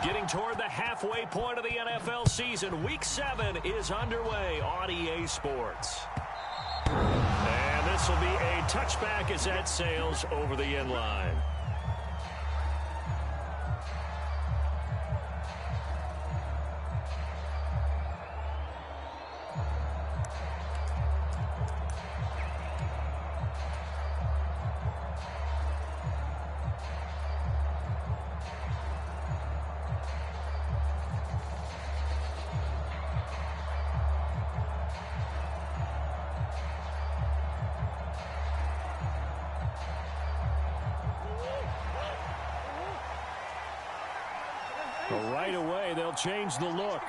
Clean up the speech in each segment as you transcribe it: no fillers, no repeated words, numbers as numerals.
Getting toward the halfway point of the NFL season. Week 7 is underway on EA Sports. And this will be a touchback as that sails over the end line. Right away, they'll change the look.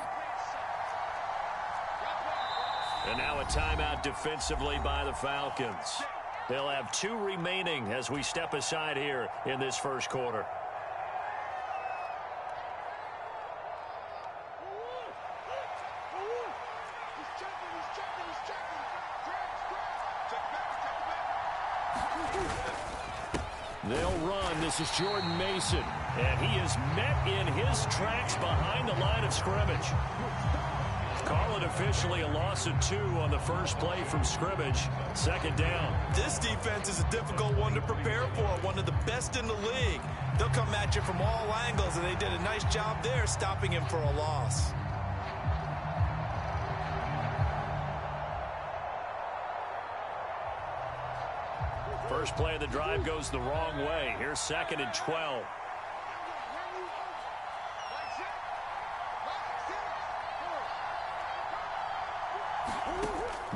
And now a timeout defensively by the Falcons. They'll have 2 remaining as we step aside here in this first quarter. They'll run. This is Jordan Mason. And he is met in his tracks behind the line of scrimmage. Call it officially a loss of 2 on the first play from scrimmage. Second down. This defense is a difficult one to prepare for. One of the best in the league. They'll come at you from all angles, and they did a nice job there stopping him for a loss. First play of the drive goes the wrong way. Here's 2nd and 12.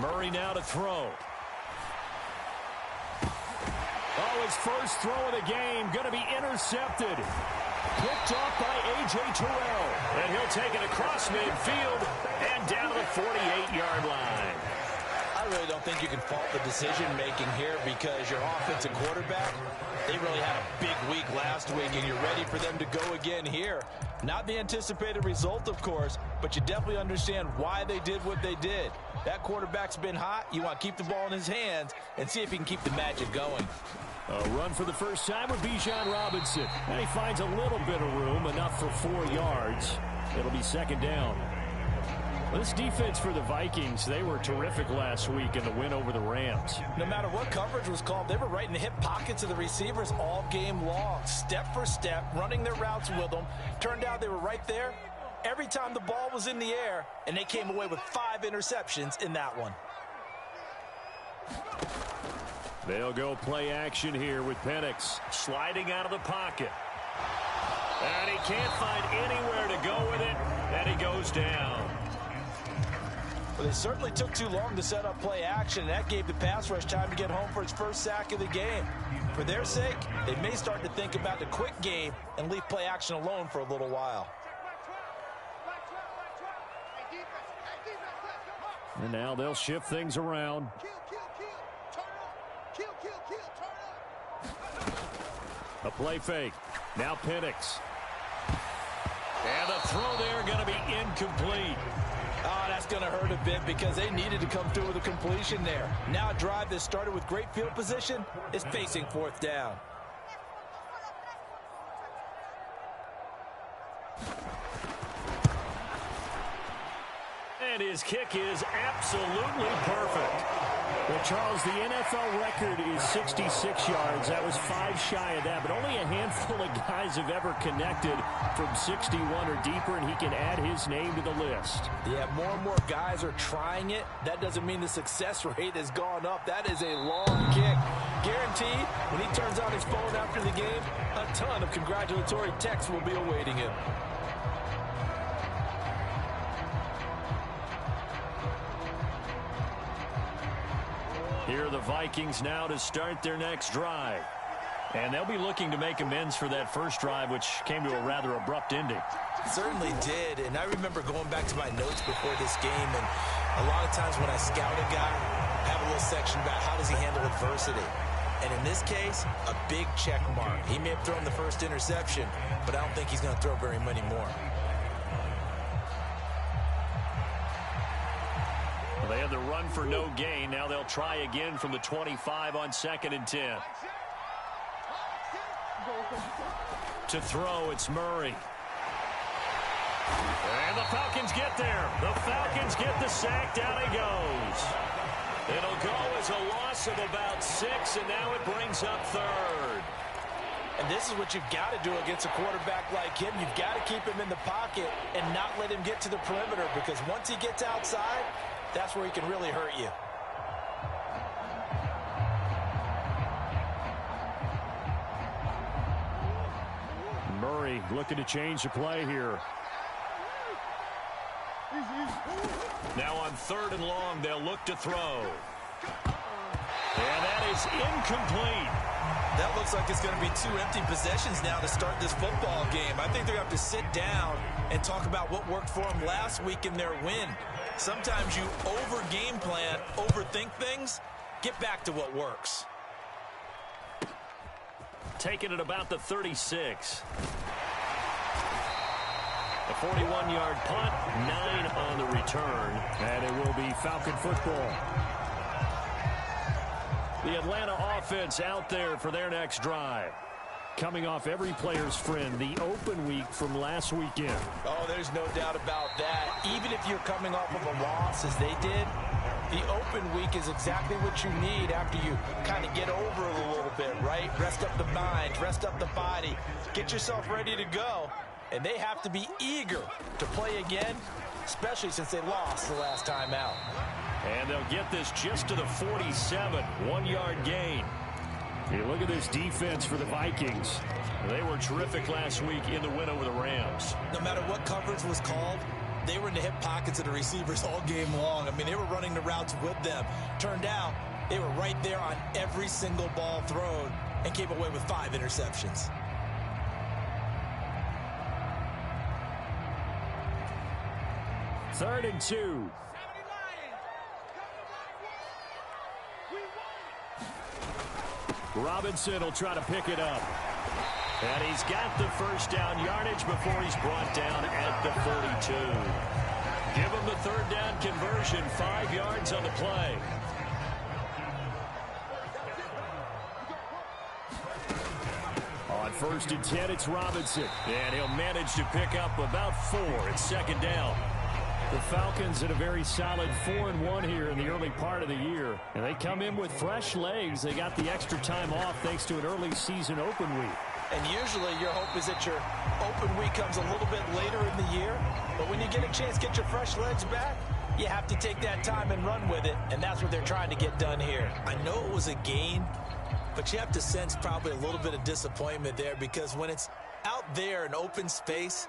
Murray now to throw. Oh, his first throw of the game going to be intercepted. Picked off by A.J. Terrell. And he'll take it across midfield and down to the 48-yard line. I really don't think you can fault the decision-making here because your offensive quarterback, they really had a big week last week, and you're ready for them to go again here. Not the anticipated result, of course, but you definitely understand why they did what they did. That quarterback's been hot. You want to keep the ball in his hands and see if he can keep the magic going. A run for the first time with Bijan Robinson. And he finds a little bit of room, enough for 4 yards. It'll be 2nd down. This defense for the Vikings, they were terrific last week in the win over the Rams. No matter what coverage was called, they were right in the hip pockets of the receivers all game long. Step for step, running their routes with them. Turned out they were right there every time the ball was in the air, and they came away with 5 interceptions in that one. They'll go play action here with Penix sliding out of the pocket. And he can't find anywhere to go with it, and he goes down. Well, they certainly took too long to set up play action, and that gave the pass rush time to get home for its first sack of the game. For their sake, they may start to think about the quick game and leave play action alone for a little while. And now they'll shift things around. A play fake. Now Penix. And the throw there going to be incomplete. Oh, that's going to hurt a bit because they needed to come through with a completion there. Now a drive that started with great field position is facing 4th down. And his kick is absolutely perfect. Well, Charles, the NFL record is 66 yards. That was 5 shy of that, but only a handful of guys have ever connected from 61 or deeper, and he can add his name to the list. Yeah, more and more guys are trying it. That doesn't mean the success rate has gone up. That is a long kick. Guaranteed, when he turns on his phone after the game, a ton of congratulatory texts will be awaiting him. Here are the Vikings now to start their next drive. And they'll be looking to make amends for that first drive, which came to a rather abrupt ending. Certainly did, and I remember going back to my notes before this game, and a lot of times when I scout a guy, I have a little section about how does he handle adversity. And in this case, a big check mark. He may have thrown the first interception, but I don't think he's going to throw very many more. They had the run for no gain. Now they'll try again from the 25 on 2nd and 10. To throw, it's Murray. And the Falcons get there. The Falcons get the sack. Down he goes. It'll go as a loss of about 6, and now it brings up third. And this is what you've got to do against a quarterback like him. You've got to keep him in the pocket and not let him get to the perimeter, because once he gets outside, that's where he can really hurt you. Murray looking to change the play here. Now on 3rd and long, they'll look to throw. And that is incomplete. That looks like it's going to be 2 empty possessions now to start this football game. I think they're going to have to sit down and talk about what worked for them last week in their win. Sometimes you over-game plan, overthink things. Get back to what works. Taking it about the 36. A 41-yard punt, 9 on the return, and it will be Falcon football. The Atlanta offense out there for their next drive. Coming off every player's friend, the open week from last weekend. Oh, there's no doubt about that. Even if you're coming off of a loss as they did, the open week is exactly what you need after you kind of get over it a little bit, right? Rest up the mind, rest up the body, get yourself ready to go. And they have to be eager to play again, especially since they lost the last time out. And they'll get this just to the 47, 1-yard gain. You look at this defense for the Vikings. They were terrific last week in the win over the Rams. No matter what coverage was called, they were in the hip pockets of the receivers all game long. I mean, they were running the routes with them. Turned out, they were right there on every single ball thrown and came away with 5 interceptions. Third and 2. Robinson will try to pick it up. And he's got the first down yardage before he's brought down at the 42. Give him the 3rd down conversion, 5 yards on the play. On 1st and 10, it's Robinson. And he'll manage to pick up about 4 at 2nd down. The Falcons in a very solid 4-1 here in the early part of the year. And they come in with fresh legs. They got the extra time off thanks to an early season open week. And usually your hope is that your open week comes a little bit later in the year. But when you get a chance to get your fresh legs back, you have to take that time and run with it. And that's what they're trying to get done here. I know it was a gain, but you have to sense probably a little bit of disappointment there, because when it's out there in open space,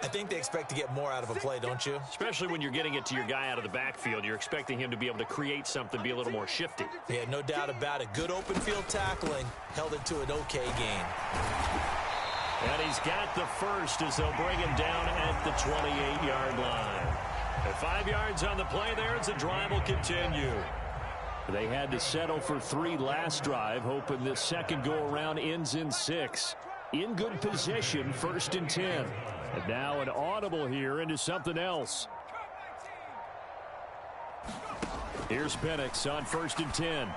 I think they expect to get more out of a play, don't you? Especially when you're getting it to your guy out of the backfield. You're expecting him to be able to create something, be a little more shifty. Yeah, no doubt about it. Good open field tackling held it to an okay gain. And he's got the first as they'll bring him down at the 28-yard line. At 5 yards on the play there as the drive will continue. They had to settle for 3 last drive, hoping this second go-around ends in 6. In good position, 1st and 10. And now an audible here into something else. Here's Penix on 1st and 10.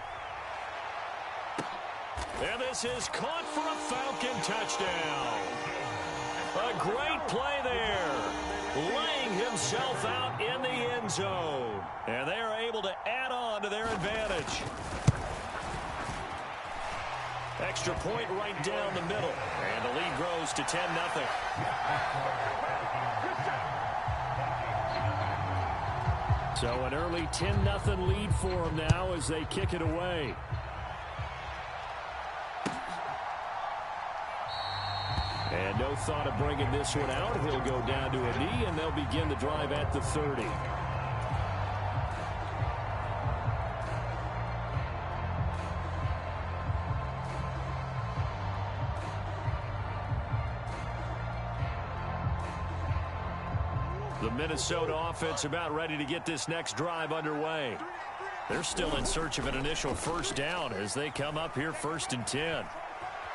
And this is caught for a Falcon touchdown. A great play there. Laying himself out in the end zone. And they are able to add on to their advantage. Extra point right down the middle. And the lead grows to 10-0. So an early 10-0 lead for them now as they kick it away. And no thought of bringing this one out. He'll go down to a knee, and they'll begin the drive at the 30. The Minnesota offense about ready to get this next drive underway. They're still in search of an initial first down as they come up here 1st and 10.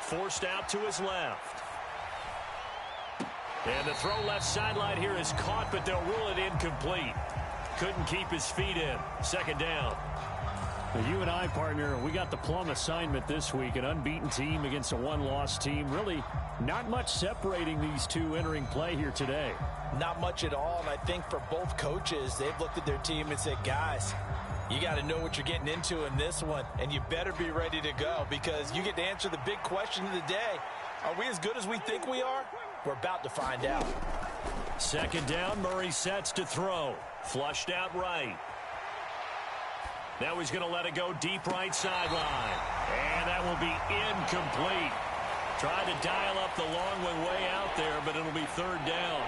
Forced out to his left. And the throw left sideline here is caught, but they'll rule it incomplete. Couldn't keep his feet in. 2nd down. You and I, partner, we got the plum assignment this week. An unbeaten team against a one-loss team. Really not much separating these two entering play here today. Not much at all, and I think for both coaches, they've looked at their team and said, guys, you got to know what you're getting into in this one, and you better be ready to go because you get to answer the big question of the day. Are we as good as we think we are? We're about to find out. Second down, Murray sets to throw. Flushed out right. Now he's going to let it go deep right sideline. And that will be incomplete. Tried to dial up the long one way out there, but it'll be third down.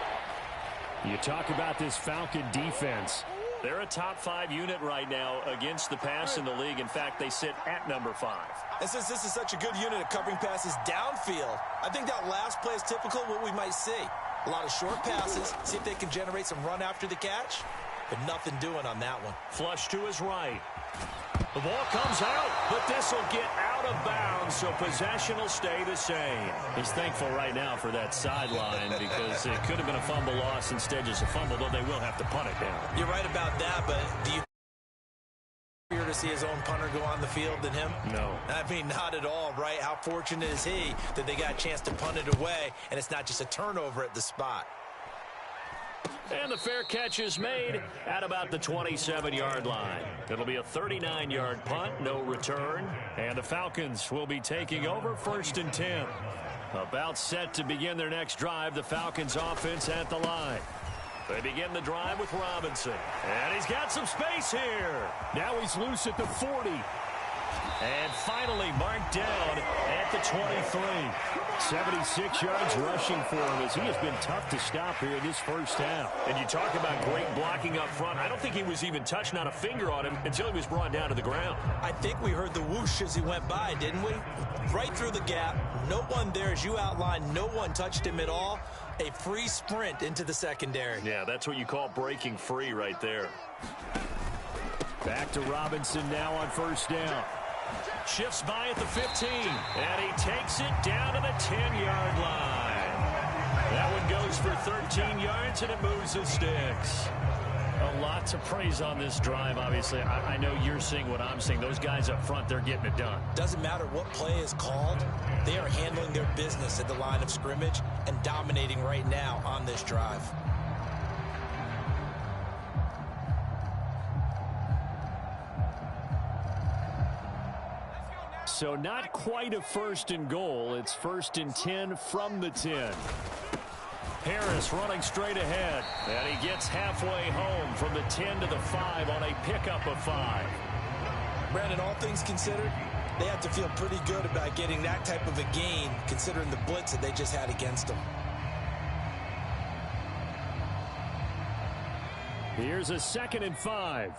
You talk about this Falcon defense. They're a top 5 unit right now against the pass in the league. In fact, they sit at number 5. And since this is such a good unit of covering passes downfield, I think that last play is typical of what we might see. A lot of short passes, see if they can generate some run after the catch, but nothing doing on that one. Flush to his right. The ball comes out, but this will get out of bounds, so possession will stay the same. He's thankful right now for that sideline because it could have been a fumble loss, instead just a fumble, though they will have to punt it down. You're right about that, but do you fear to see his own punter go on the field than him? No. I mean, not at all, right? How fortunate is he that they got a chance to punt it away, and it's not just a turnover at the spot. And the fair catch is made at about the 27-yard line. It'll be a 39-yard punt, no return. And the Falcons will be taking over 1st and 10. About set to begin their next drive, the Falcons offense at the line. They begin the drive with Robinson. And he's got some space here. Now he's loose at the 40. And finally marked down at the 23. 76 yards rushing for him as he has been tough to stop here in this first half. And you talk about great blocking up front. I don't think he was even touched, not a finger on him, until he was brought down to the ground. I think we heard the whoosh as he went by, didn't we? Right through the gap. No one there, as you outlined. No one touched him at all. A free sprint into the secondary. Yeah, that's what you call breaking free right there. Back to Robinson now on first down. Shifts by at the 15, and he takes it down to the 10-yard line. That one goes for 13 yards, and it moves the sticks. A lot to praise on this drive, obviously. I know you're seeing what I'm seeing. Those guys up front, they're getting it done. Doesn't matter what play is called. They are handling their business at the line of scrimmage and dominating right now on this drive. So not quite a 1st and goal. It's 1st and 10 from the 10. Harris running straight ahead. And he gets halfway home from the 10 to the 5 on a pickup of 5. Brandon, all things considered, they have to feel pretty good about getting that type of a gain considering the blitz that they just had against them. Here's a 2nd and 5.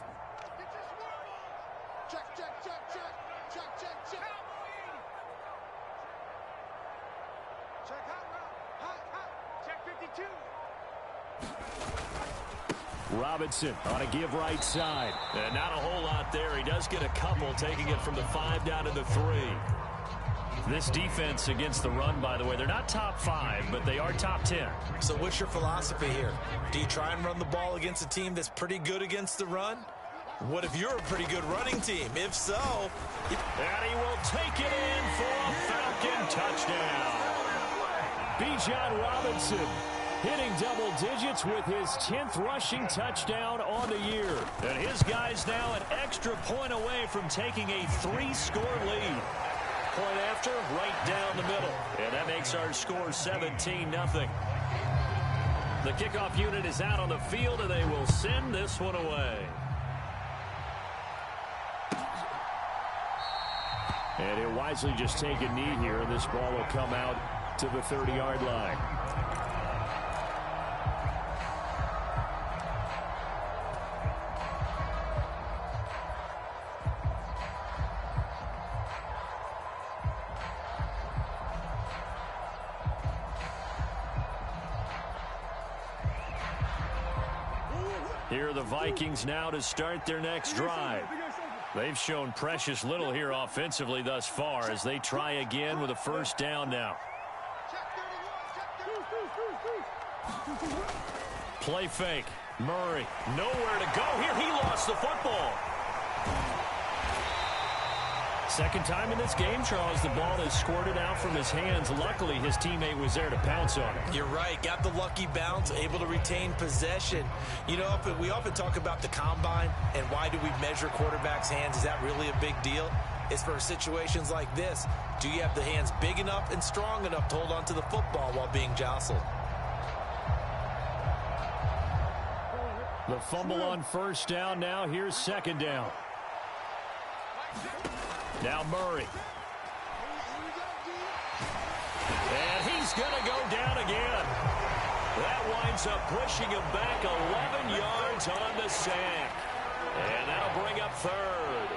Robinson on a give right side. And not a whole lot there. He does get a couple, taking it from the 5 down to the 3. This defense against the run, by the way, they're not top 5, but they are top 10. So what's your philosophy here? Do you try and run the ball against a team that's pretty good against the run? What if you're a pretty good running team? If so... And he will take it in for a Falcon touchdown. Bijan Robinson hitting double digits with his 10th rushing touchdown on the year. And his guys now an extra point away from taking a 3-score lead. Point after, right down the middle. And that makes our score 17-0. The kickoff unit is out on the field, and they will send this one away. And he'll wisely just take a knee here, and this ball will come out to the 30-yard line. Here are the Vikings now to start their next drive. They've shown precious little here offensively thus far as they try again with a first down now. Play fake. Murray nowhere to go here. He lost the football. Second time in this game, Charles, the ball is squirted out from his hands. Luckily, his teammate was there to pounce on it. You're right. Got the lucky bounce, able to retain possession. You know, we often talk about the combine and why do we measure quarterbacks' hands. Is that really a big deal? It's for situations like this. Do you have the hands big enough and strong enough to hold on to the football while being jostled? The fumble on first down. Now here's second down. Now Murray. And he's going to go down again. That winds up pushing him back 11 yards on the sack. And that'll bring up third.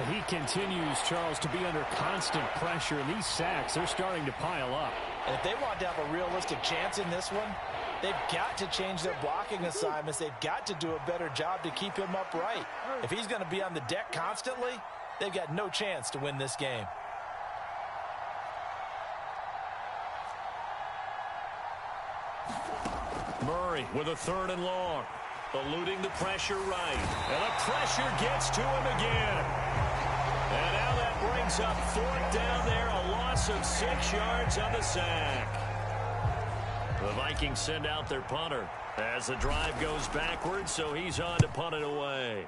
He continues, Charles, to be under constant pressure, and these sacks, they're starting to pile up. And if they want to have a realistic chance in this one, they've got to change their blocking assignments. They've got to do a better job to keep him upright. If he's going to be on the deck constantly, they've got no chance to win this game. Murray with a 3rd and long. Eluding the pressure right. And the pressure gets to him again. And now that brings up 4th down there. A loss of 6 yards on the sack. The Vikings send out their punter as the drive goes backwards, so he's on to punt it away.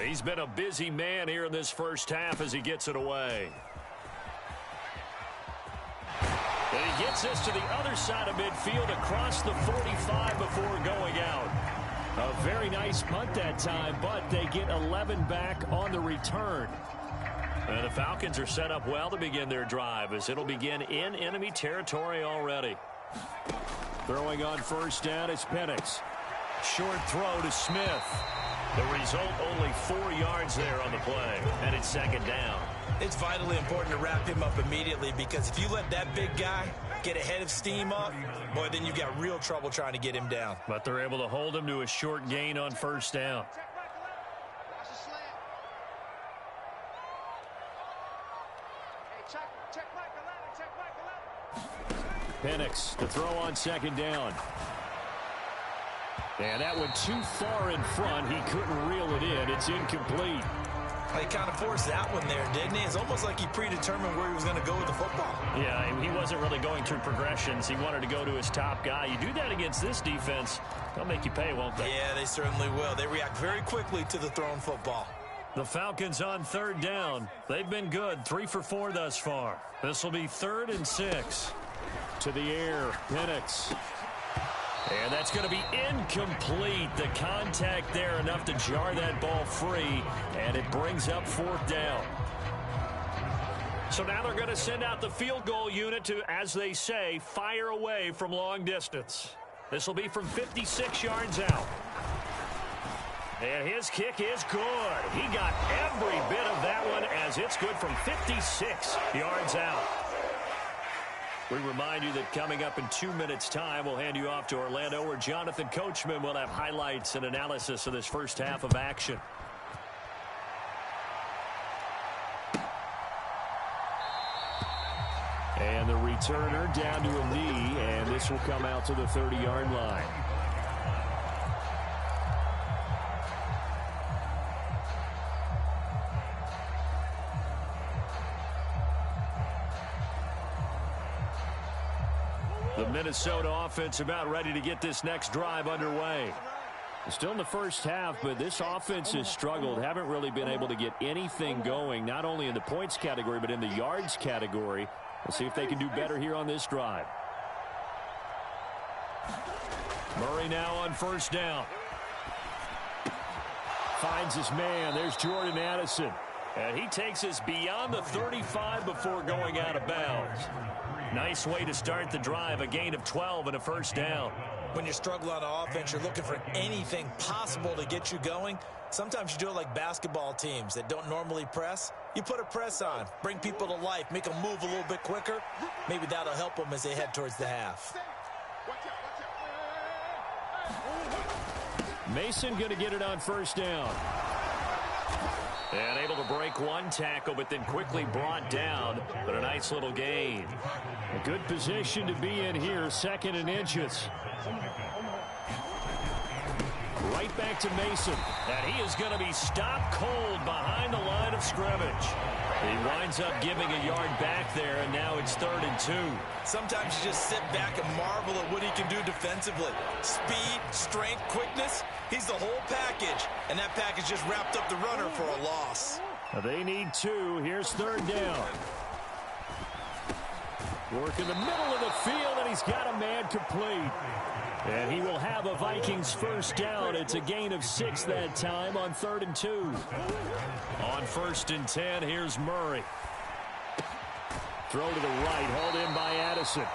He's been a busy man here in this first half as he gets it away. And he gets this to the other side of midfield across the 45 before going out. A very nice punt that time, but they get 11 back on the return. And the Falcons are set up well to begin their drive as it'll begin in enemy territory already. Throwing on first down is Penix. Short throw to Smith. The result, only 4 yards there on the play. And it's second down. It's vitally important to wrap him up immediately because if you let that big guy get ahead of steam up, boy, then you've got real trouble trying to get him down. But they're able to hold him to a short gain on first down. Penix to throw on second down. And that went too far in front. He couldn't reel it in. It's incomplete. He kind of forced that one there, didn't he? It's almost like he predetermined where he was going to go with the football. Yeah, he wasn't really going through progressions. He wanted to go to his top guy. You do that against this defense, they'll make you pay, won't they? Yeah, they certainly will. They react very quickly to the thrown football. The Falcons on 3rd down. They've been good, 3 for 4 thus far. This will be 3rd and 6. To the air, Penix. And that's going to be incomplete. The contact there enough to jar that ball free, and it brings up 4th down. So now they're going to send out the field goal unit to, as they say, fire away from long distance. This will be from 56 yards out. And his kick is good. He got every bit of that one as it's good from 56 yards out. We remind you that coming up in 2 minutes' time, we'll hand you off to Orlando, where Jonathan Coachman will have highlights and analysis of this first half of action. And the returner down to a knee, and this will come out to the 30-yard line. The Minnesota offense about ready to get this next drive underway. Still in the first half, but this offense has struggled. Haven't really been able to get anything going, not only in the points category, but in the yards category. We'll see if they can do better here on this drive. Murray now on first down. Finds his man. There's Jordan Addison. And he takes us beyond the 35 before going out of bounds. Nice way to start the drive, a gain of 12 and a first down. When you're struggling on offense, you're looking for anything possible to get you going. Sometimes you do it like basketball teams that don't normally press. You put a press on, bring people to life, make them move a little bit quicker. Maybe that'll help them as they head towards the half. Mason going to get it on first down. And able to break one tackle, but then quickly brought down. But a nice little gain. A good position to be in here, 2nd and inches. Right back to Mason. And he is going to be stopped cold behind the line of scrimmage. He winds up giving a yard back there, and now it's 3rd and 2. Sometimes you just sit back and marvel at what he can do defensively. Speed, strength, quickness. He's the whole package. And that package just wrapped up the runner for a loss. They need 2. Here's 3rd down. Work in the middle of the field, and he's got a man complete. And he will have a Vikings first down. It's a gain of 6 that time on 3rd and 2. On 1st and 10, here's Murray. Throw to the right, hauled in by Addison.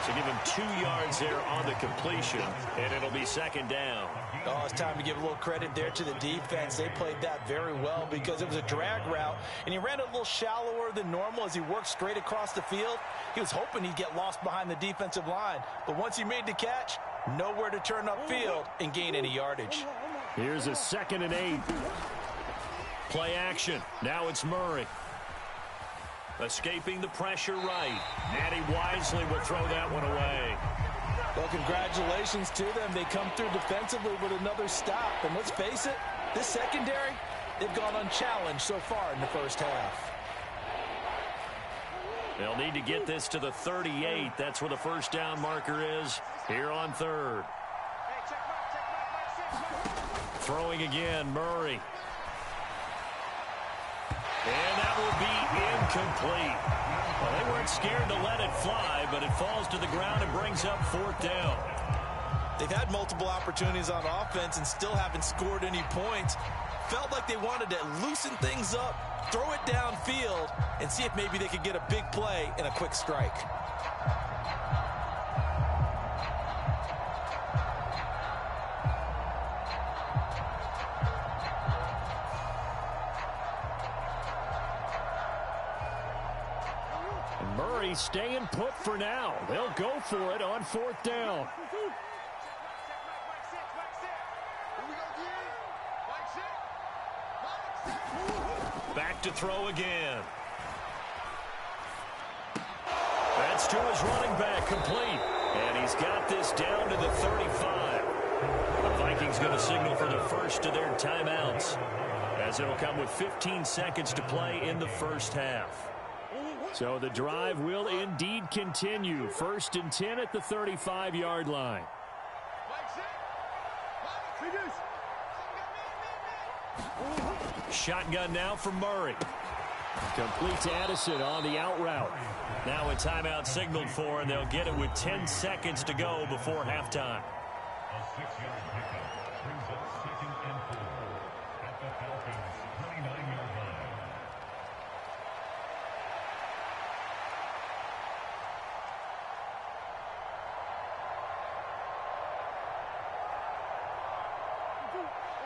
So give him 2 yards there on the completion, and it'll be 2nd down. Oh, it's time to give a little credit there to the defense. They played that very well because it was a drag route, and he ran it a little shallower than normal as he worked straight across the field. He was hoping he'd get lost behind the defensive line, but once he made the catch, nowhere to turn upfield and gain any yardage. Here's a 2nd and 8. Play action. Now it's Murray. Escaping the pressure right. And he wisely will throw that one away. Well, congratulations to them. They come through defensively with another stop. And let's face it, this secondary, they've gone unchallenged so far in the first half. They'll need to get this to the 38. That's where the first down marker is here on 3rd. Throwing again, Murray. And that will be incomplete. Well, they weren't scared to let it fly, but it falls to the ground and brings up 4th down. They've had multiple opportunities on offense and still haven't scored any points. Felt like they wanted to loosen things up, throw it downfield, and see if maybe they could get a big play and a quick strike. Murray staying put for now. They'll go for it on 4th down. Back to throw again. That's to his running back, complete. And he's got this down to the 35. The Vikings going to signal for the first of their timeouts, as it'll come with 15 seconds to play in the first half. So the drive will indeed continue. 1st and 10 at the 35-yard line. Shotgun now for Murray. Complete to Addison on the out route. Now a timeout signaled for, and they'll get it with 10 seconds to go before halftime. A 6-yard pickup brings up 2nd and 4 at the Falcons' 29-yard line.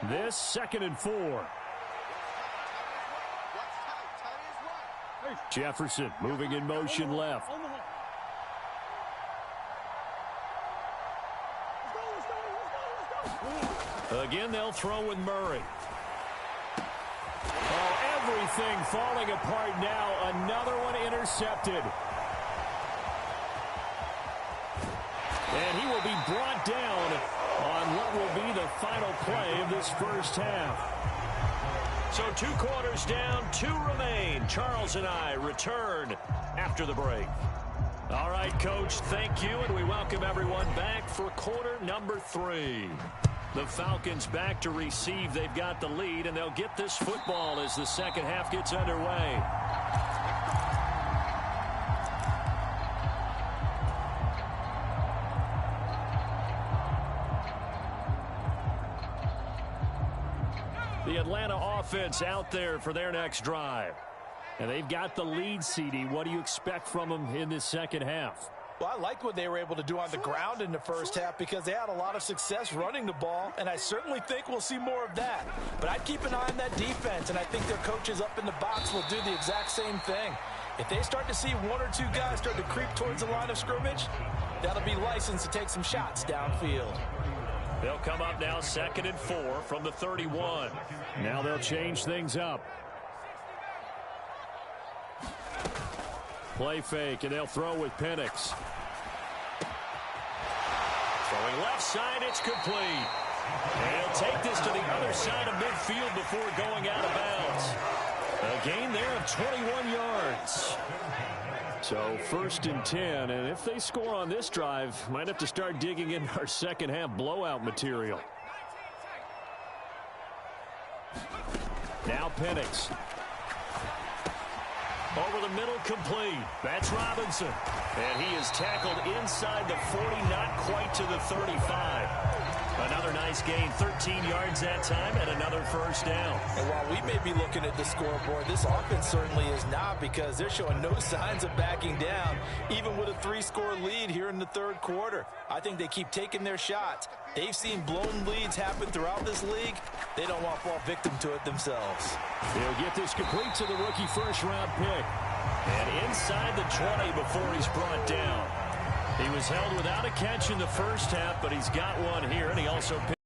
This 2nd and 4. Jefferson moving in motion left. Again, they'll throw with Murray. Oh, everything falling apart now. Another one intercepted. And he will be brought down on what will be the final play of this first half. So 2 quarters down, 2 remain. Charles and I return after the break. All right, Coach, thank you, and we welcome everyone back for quarter number 3. The Falcons back to receive. They've got the lead, and they'll get this football as the second half gets underway. The Atlanta offense out there for their next drive. And they've got the lead, CD. What do you expect from them in this second half? Well, I like what they were able to do on the ground in the first half because they had a lot of success running the ball, and I certainly think we'll see more of that. But I'd keep an eye on that defense, and I think their coaches up in the box will do the exact same thing. If they start to see 1 or 2 guys start to creep towards the line of scrimmage, that'll be licensed to take some shots downfield. They'll come up now 2nd and 4 from the 31. Now they'll change things up. Play fake, and they'll throw with Penix. Throwing left side, it's complete. And he'll take this to the other side of midfield before going out of bounds. A gain there of 21 yards. So 1st and 10, and if they score on this drive, might have to start digging in our second half blowout material. Now Penix. Over the middle, complete. That's Robinson. And he is tackled inside the 40, not quite to the 35. Another nice gain, 13 yards that time, and another first down. And while we may be looking at the scoreboard, this offense certainly is not, because they're showing no signs of backing down, even with a 3-score lead here in the 3rd quarter. I think they keep taking their shots. They've seen blown leads happen throughout this league. They don't want to fall victim to it themselves. He'll get this complete to the rookie first-round pick. And inside the 20 before he's brought down. He was held without a catch in the first half, but he's got one here, and he also picked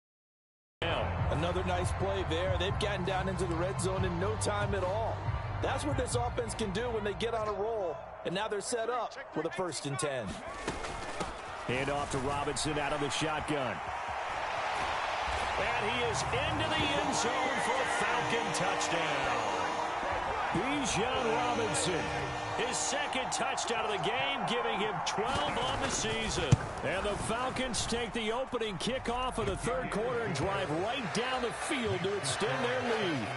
down. Another nice play there. They've gotten down into the red zone in no time at all. That's what this offense can do when they get on a roll, and now they're set up with a 1st and 10. Hand off to Robinson out of the shotgun. And he is into the end zone for a Falcon touchdown. Bijan Robinson, his 2nd touchdown of the game, giving him 12 on the season. And the Falcons take the opening kickoff of the 3rd quarter and drive right down the field to extend their lead.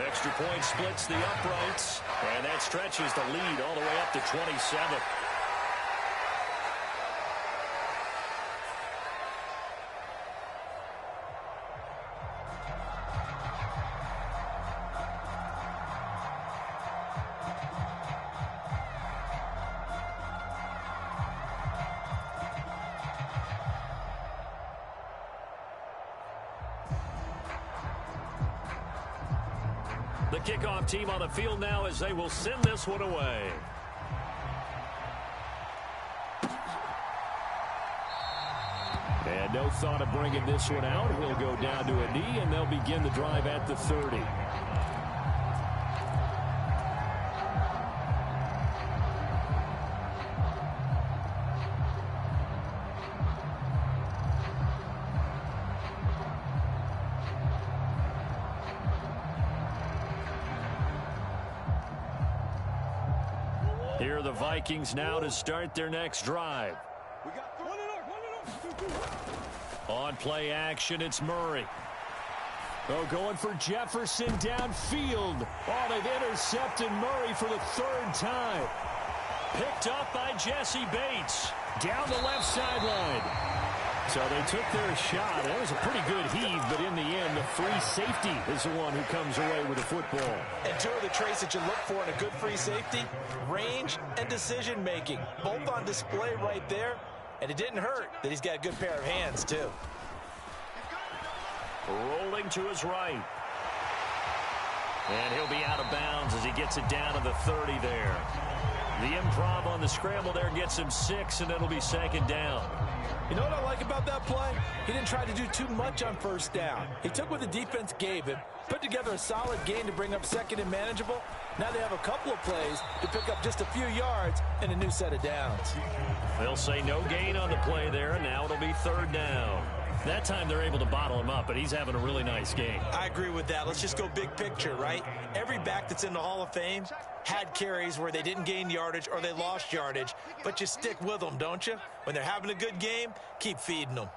Extra point splits the uprights, and that stretches the lead all the way up to 27. The kickoff team on the field now as they will send this one away. And no thought of bringing this one out. He'll go down to a knee, and they'll begin the drive at the 30. Here are the Vikings now to start their next drive. On play action, it's Murray. Oh, going for Jefferson downfield. Oh, they've intercepted Murray for the 3rd time. Picked up by Jesse Bates. Down the left sideline. So they took their shot. That was a pretty good heave, but in the end, the free safety is the one who comes away with the football. And 2 of the traits that you look for in a good free safety: range and decision-making. Both on display right there. And it didn't hurt that he's got a good pair of hands, too. Rolling to his right. And he'll be out of bounds as he gets it down to the 30 there. The improv on the scramble there gets him 6, and it'll be 2nd down. You know what I like about that play? He didn't try to do too much on 1st down. He took what the defense gave him, put together a solid gain to bring up 2nd and manageable. Now they have a couple of plays to pick up just a few yards and a new set of downs. They'll say no gain on the play there, and now it'll be 3rd down. That time they're able to bottle him up, but he's having a really nice game. I agree with that. Let's just go big picture, right? Every back that's in the Hall of Fame had carries where they didn't gain yardage or they lost yardage, but you stick with them, don't you? When they're having a good game, keep feeding them.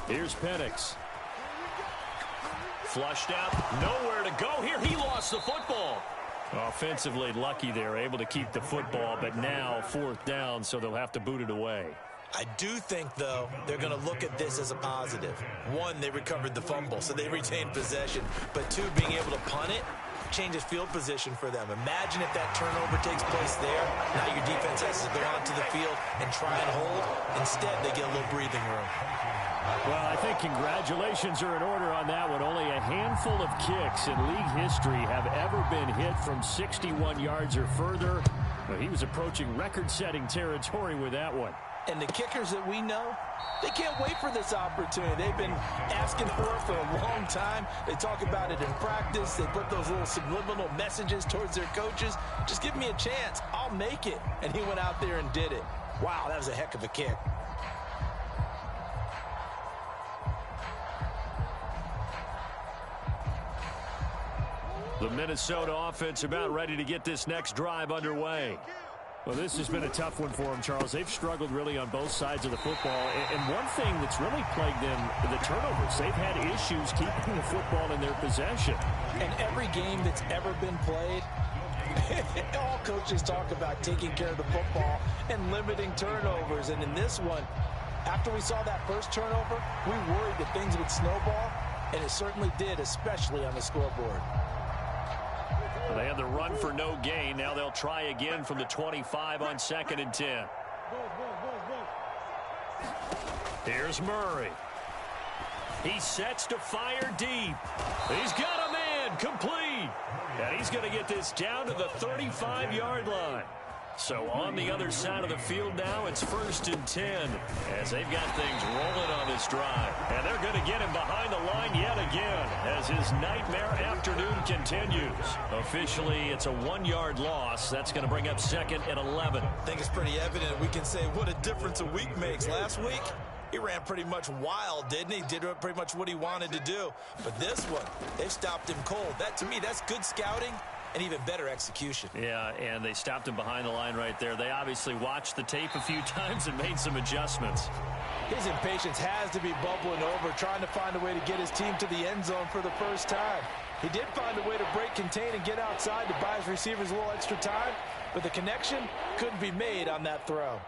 Here's Penix. Flushed out, nowhere to go here. He lost the football. Offensively lucky they're able to keep the football, but now 4th down, so they'll have to boot it away. I do think, though, they're going to look at this as a positive. 1, they recovered the fumble, so they retained possession. But 2, being able to punt it changes field position for them. Imagine if that turnover takes place there. Now your defense has to go onto the field and try and hold. Instead, they get a little breathing room. Well, I think congratulations are in order on that one. Only a handful of kicks in league history have ever been hit from 61 yards or further. But he was approaching record-setting territory with that one. And the kickers that we know, they can't wait for this opportunity. They've been asking for it for a long time. They talk about it in practice. They put those little subliminal messages towards their coaches. Just give me a chance. I'll make it. And he went out there and did it. Wow, that was a heck of a kick. The Minnesota offense about ready to get this next drive underway. Well, this has been a tough one for them, Charles. They've struggled really on both sides of the football. And one thing that's really plagued them, the turnovers. They've had issues keeping the football in their possession. And every game that's ever been played, all coaches talk about taking care of the football and limiting turnovers. And in this one, after we saw that first turnover, we worried that things would snowball, and it certainly did, especially on the scoreboard. Well, they had the run for no gain. Now they'll try again from the 25 on 2nd and 10. Here's Murray. He sets to fire deep. He's got a man complete. And he's going to get this down to the 35-yard line. So on the other side of the field now, it's 1st and 10 as they've got things rolling on this drive. And they're going to get him behind the line yet again as his nightmare afternoon continues. Officially, it's a 1-yard loss. That's going to bring up 2nd and 11. I think it's pretty evident. We can say what a difference a week makes. Last week, he ran pretty much wild, didn't he? Did pretty much what he wanted to do. But this one, they've stopped him cold. That, to me, that's good scouting and even better execution. Yeah, and they stopped him behind the line right there. They obviously watched the tape a few times and made some adjustments. His impatience has to be bubbling over, trying to find a way to get his team to the end zone for the first time. He did find a way to break contain and get outside to buy his receivers a little extra time, but the connection couldn't be made on that throw.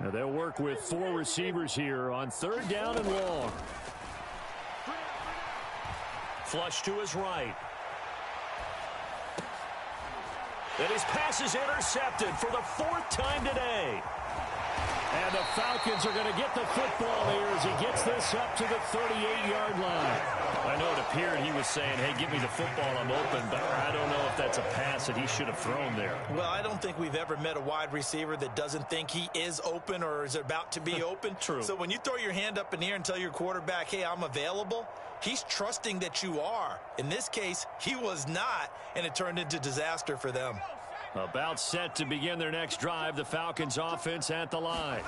Now they'll work with 4 receivers here on 3rd down and long. Flush to his right. And his pass is intercepted for the 4th time today. And the Falcons are going to get the football here as he gets this up to the 38-yard line. I know it appeared he was saying, hey, give me the football, I'm open, but I don't know if that's a pass that he should have thrown there. Well, I don't think we've ever met a wide receiver that doesn't think he is open or is about to be open. True. So when you throw your hand up in the air and tell your quarterback, hey, I'm available, he's trusting that you are. In this case, he was not, and it turned into disaster for them. About set to begin their next drive, the Falcons offense at the line.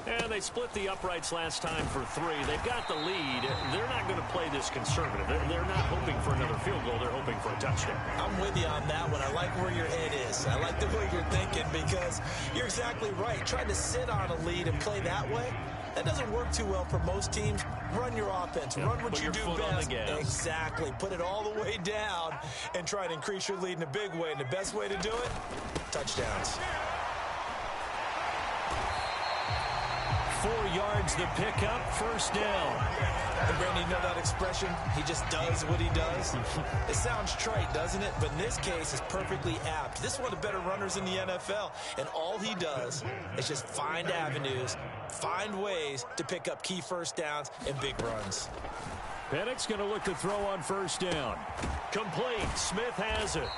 And they split the uprights last time for 3. They've got the lead. They're not going to play this conservative. They're not hoping for another field goal. They're hoping for a touchdown. I'm with you on that one. I like where your head is. I like the way you're thinking because you're exactly right. Trying to sit on a lead and play that way, that doesn't work too well for most teams. Run your offense. Yeah, run what you do best. Exactly. Put it all the way down and try to increase your lead in a big way. And the best way to do it, touchdowns. 4 yards the pickup, 1st down. And Brandon, you know that expression? He just does what he does. It sounds trite, doesn't it? But in this case, it's perfectly apt. This is one of the better runners in the NFL. And all he does is just find avenues, find ways to pick up key 1st downs and big runs. Penix going to look to throw on 1st down. Complete. Smith has it.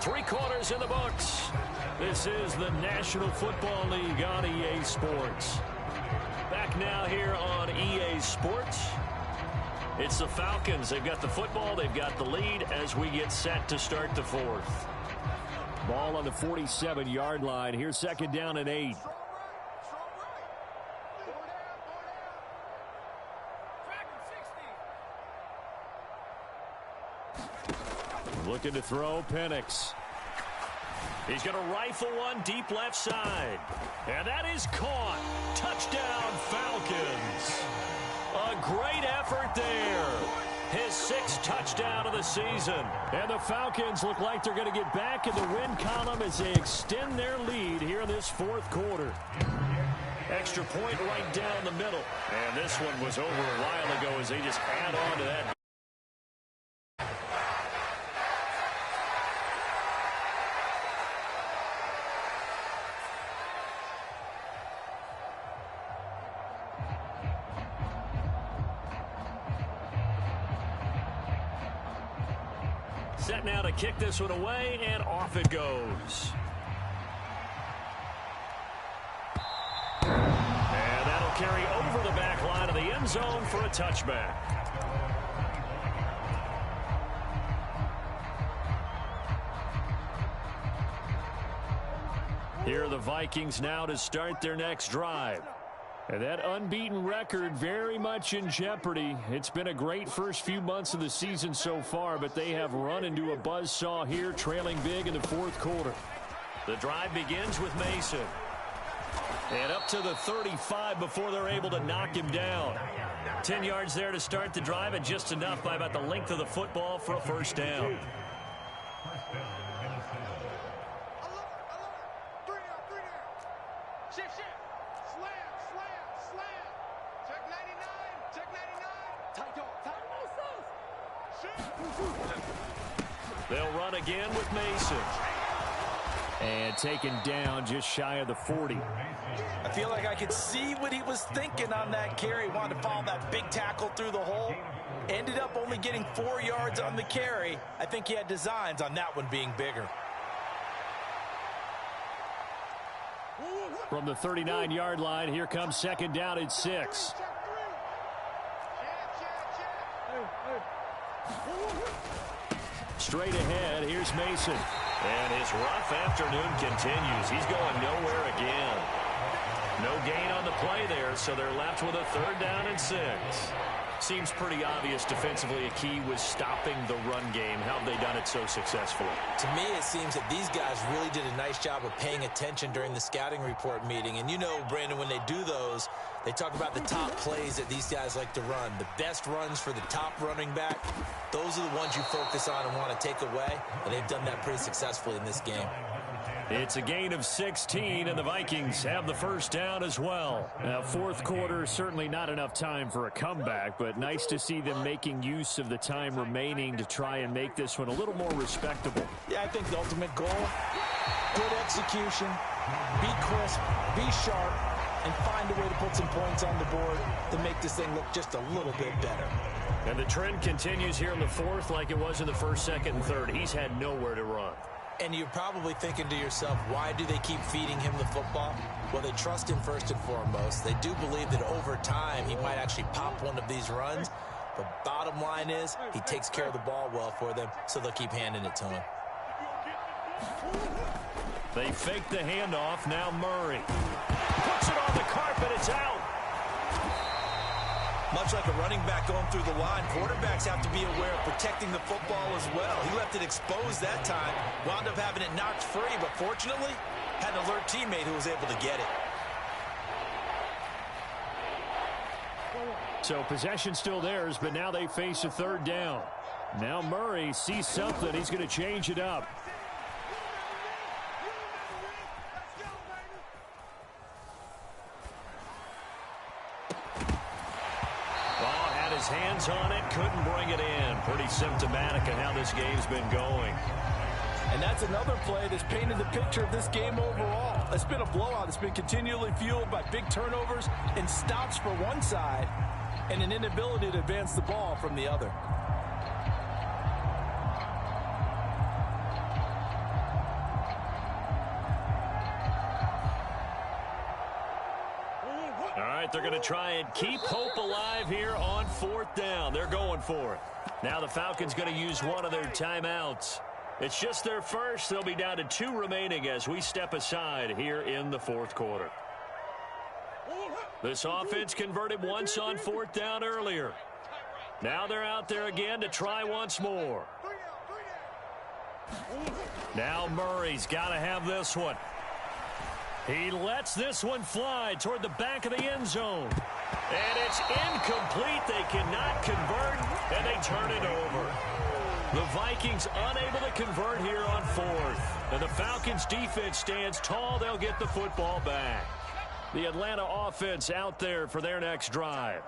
Three-quarters in the books. This is the National Football League on EA Sports. Back now here on EA Sports. It's the Falcons. They've got the football. They've got the lead as we get set to start the 4th. Ball on the 47-yard line. Here's 2nd down and 8. Looking to throw, Penix. He's going to rifle one deep left side. And that is caught. Touchdown, Falcons. A great effort there. His 6th touchdown of the season. And the Falcons look like they're going to get back in the win column as they extend their lead here in this 4th quarter. Extra point right down the middle. And this one was over a while ago as they just add on to that. Set now to kick this one away, and off it goes. And that'll carry over the back line of the end zone for a touchback. Here are the Vikings now to start their next drive. And that unbeaten record very much in jeopardy. It's been a great first few months of the season so far, but they have run into a buzzsaw here, trailing big in the fourth quarter. The drive begins with Mason. And up to the 35 before they're able to knock him down. 10 yards there to start the drive, and just enough by about the length of the football for a first down. They'll run again with Mason. And taken down just shy of the 40. I feel like I could see what he was thinking on that carry. Wanted to follow that big tackle through the hole. Ended up only getting 4 yards on the carry. I think he had designs on that one being bigger. From the 39-yard line, here comes second down at 6. Straight ahead, here's Mason. And his rough afternoon continues. He's going nowhere again. No gain on the play there, so they're left with a third down and 6. Seems pretty obvious defensively a key was stopping the run game. How have they done it so successfully? To me, it seems that these guys really did a nice job of paying attention during the scouting report meeting. And you know, Brandon, when they do those, they talk about the top plays that these guys like to run. The best runs for the top running back, those are the ones you focus on and want to take away. And they've done that pretty successfully in this game. It's a gain of 16, and the Vikings have the first down as well. Now, fourth quarter, certainly not enough time for a comeback, but nice to see them making use of the time remaining to try and make this one a little more respectable. Yeah, I think the ultimate goal, good execution, be crisp, be sharp, and find a way to put some points on the board to make this thing look just a little bit better. And the trend continues here in the fourth like it was in the first, second, and third. He's had nowhere to run. And you're probably thinking to yourself, why do they keep feeding him the football? Well, they trust him first and foremost. They do believe that over time he might actually pop one of these runs. But bottom line is he takes care of the ball well for them, so they'll keep handing it to him. They fake the handoff. Now Murray puts it on the carpet. It's out. Much like a running back going through the line, quarterbacks have to be aware of protecting the football as well. He left it exposed that time, wound up having it knocked free, but fortunately, had an alert teammate who was able to get it. So possession still theirs, but now they face a third down. Now Murray sees something. He's going to change it up. Hands on it, couldn't bring it in. Pretty symptomatic of how this game's been going. And that's another play that's painted the picture of this game overall. It's been a blowout. It's been continually fueled by big turnovers and stops for one side and an inability to advance the ball from the other. They're going to try and keep hope alive here on fourth down. They're going for it. Now the Falcons going to use one of their timeouts. It's just their first. They'll be down to 2 remaining as we step aside here in the fourth quarter. This offense converted once on fourth down earlier. Now they're out there again to try once more. Now Murray's got to have this one. He lets this one fly toward the back of the end zone. And it's incomplete. They cannot convert, and they turn it over. The Vikings unable to convert here on fourth. And the Falcons defense stands tall. They'll get the football back. The Atlanta offense out there for their next drive.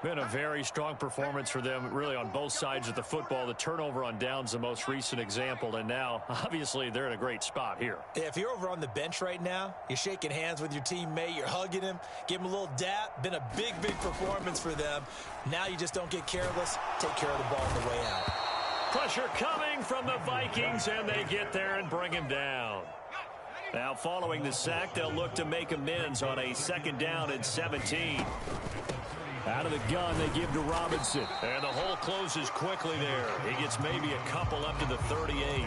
Been a very strong performance for them, really, on both sides of the football. The turnover on downs, the most recent example, and now, obviously, they're in a great spot here. Yeah, if you're over on the bench right now, you're shaking hands with your teammate, you're hugging him, give him a little dap. Been a big, big performance for them. Now you just don't get careless. Take care of the ball on the way out. Pressure coming from the Vikings, and they get there and bring him down. Now, following the sack, they'll look to make amends on a 2nd down and 17. Out of the gun, they give to Robinson. And the hole closes quickly there. He gets maybe a couple up to the 38.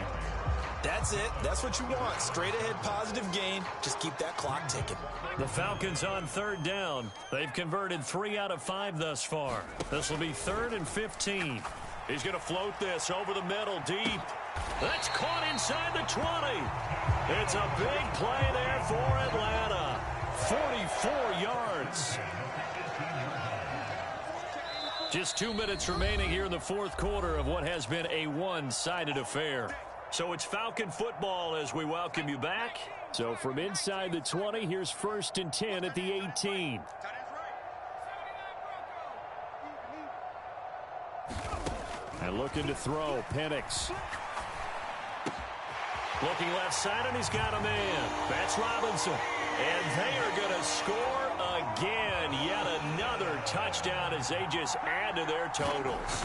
That's it. That's what you want. Straight ahead positive gain. Just keep that clock ticking. The Falcons on 3rd down. They've converted 3 out of 5 thus far. This will be 3rd and 15. He's going to float this over the middle deep. That's caught inside the 20. It's a big play there for Atlanta. 44 yards. Just 2 minutes remaining here in the 4th quarter of what has been a one-sided affair. So it's Falcon football as we welcome you back. So from inside the 20, here's 1st and 10 at the 18. And looking to throw, Penix. Looking left side, and he's got a man. That's Robinson. And they are going to score again. Yet another touchdown as they just add to their totals.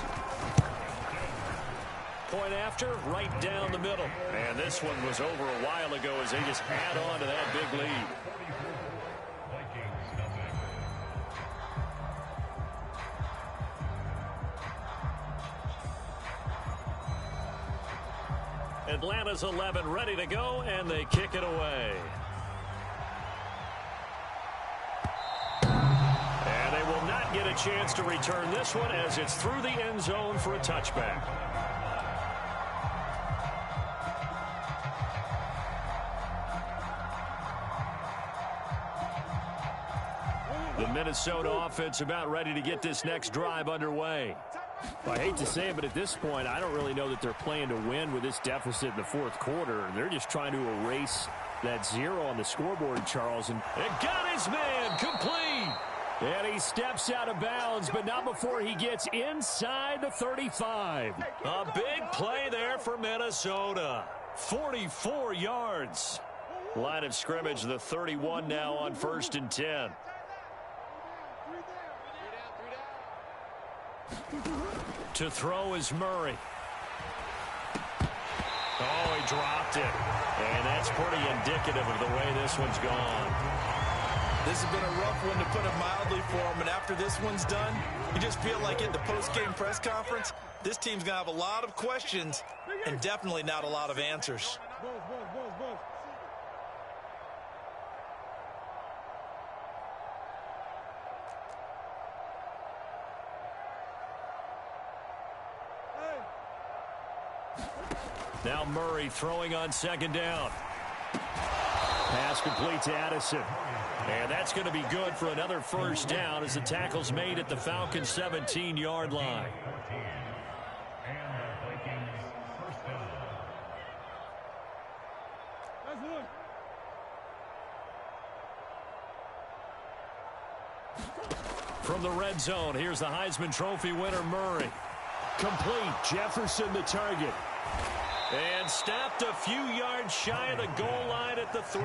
Point after, right down the middle. And this one was over a while ago as they just add on to that big lead. Atlanta's 11 ready to go, and they kick it away. And they will not get a chance to return this one as it's through the end zone for a touchback. The Minnesota offense about ready to get this next drive underway. I hate to say it, but at this point, I don't really know that they're playing to win with this deficit in the 4th quarter. They're just trying to erase that 0 on the scoreboard, Charles. And it got his man complete. And he steps out of bounds, but not before he gets inside the 35. A big play there for Minnesota. 44 yards. Line of scrimmage, the 31 now on 1st and 10. To throw is Murray. Oh, he dropped it. And that's pretty indicative of the way this one's gone. This has been a rough one, to put it mildly, for him. And after this one's done, you just feel like at the post-game press conference, this team's going to have a lot of questions and definitely not a lot of answers. Now Murray throwing on 2nd down. Pass complete to Addison. And that's going to be good for another 1st down as the tackle's made at the Falcons' 17-yard line. From the red zone, here's the Heisman Trophy winner, Murray. Complete. Jefferson the target. And stopped a few yards shy of the goal line at the 3.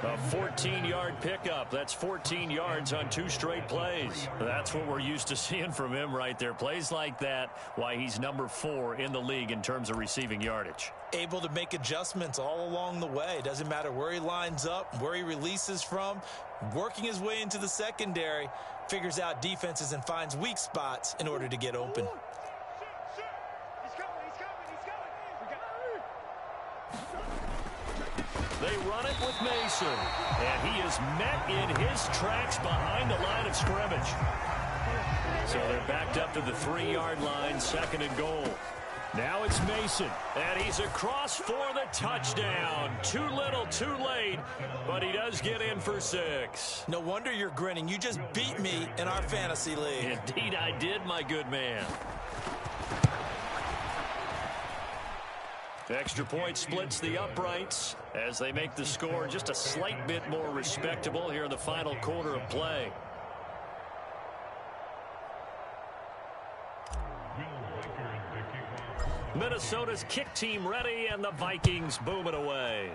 A 14-yard pickup. That's 14 yards on 2 straight plays. That's what we're used to seeing from him right there. Plays like that, why he's number 4 in the league in terms of receiving yardage. Able to make adjustments all along the way. Doesn't matter where he lines up, where he releases from. Working his way into the secondary, figures out defenses and finds weak spots in order to get open. They run it with Mason, and he is met in his tracks behind the line of scrimmage. So they're backed up to the 3-yard line, 2nd and goal. Now it's Mason, and he's across for the touchdown. Too little, too late, but he does get in for 6. No wonder you're grinning. You just beat me in our fantasy league. Indeed I did, my good man. Extra point splits the uprights as they make the score just a slight bit more respectable here in the final quarter of play. Minnesota's kick team ready, and the Vikings boom it away.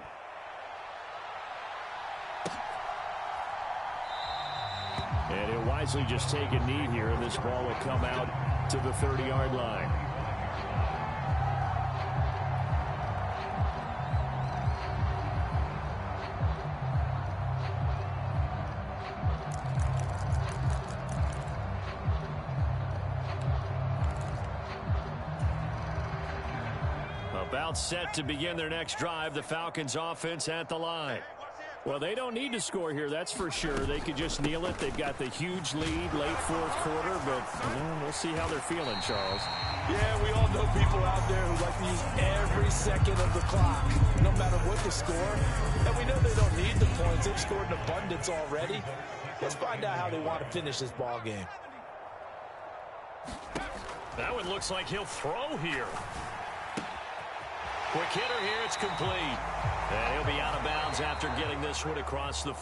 And he'll wisely just take a knee here, and this ball will come out to the 30-yard line. About set to begin their next drive. The Falcons offense at the line. Well, they don't need to score here, that's for sure. They could just kneel it. They've got the huge lead late fourth quarter, but we'll see how they're feeling, Charles. Yeah, we all know people out there who like to use every second of the clock, no matter what the score. And we know they don't need the points. They've scored in abundance already. Let's find out how they want to finish this ball game. That one looks like he'll throw here. Quick hitter here, it's complete. And he'll be out of bounds after getting this one across the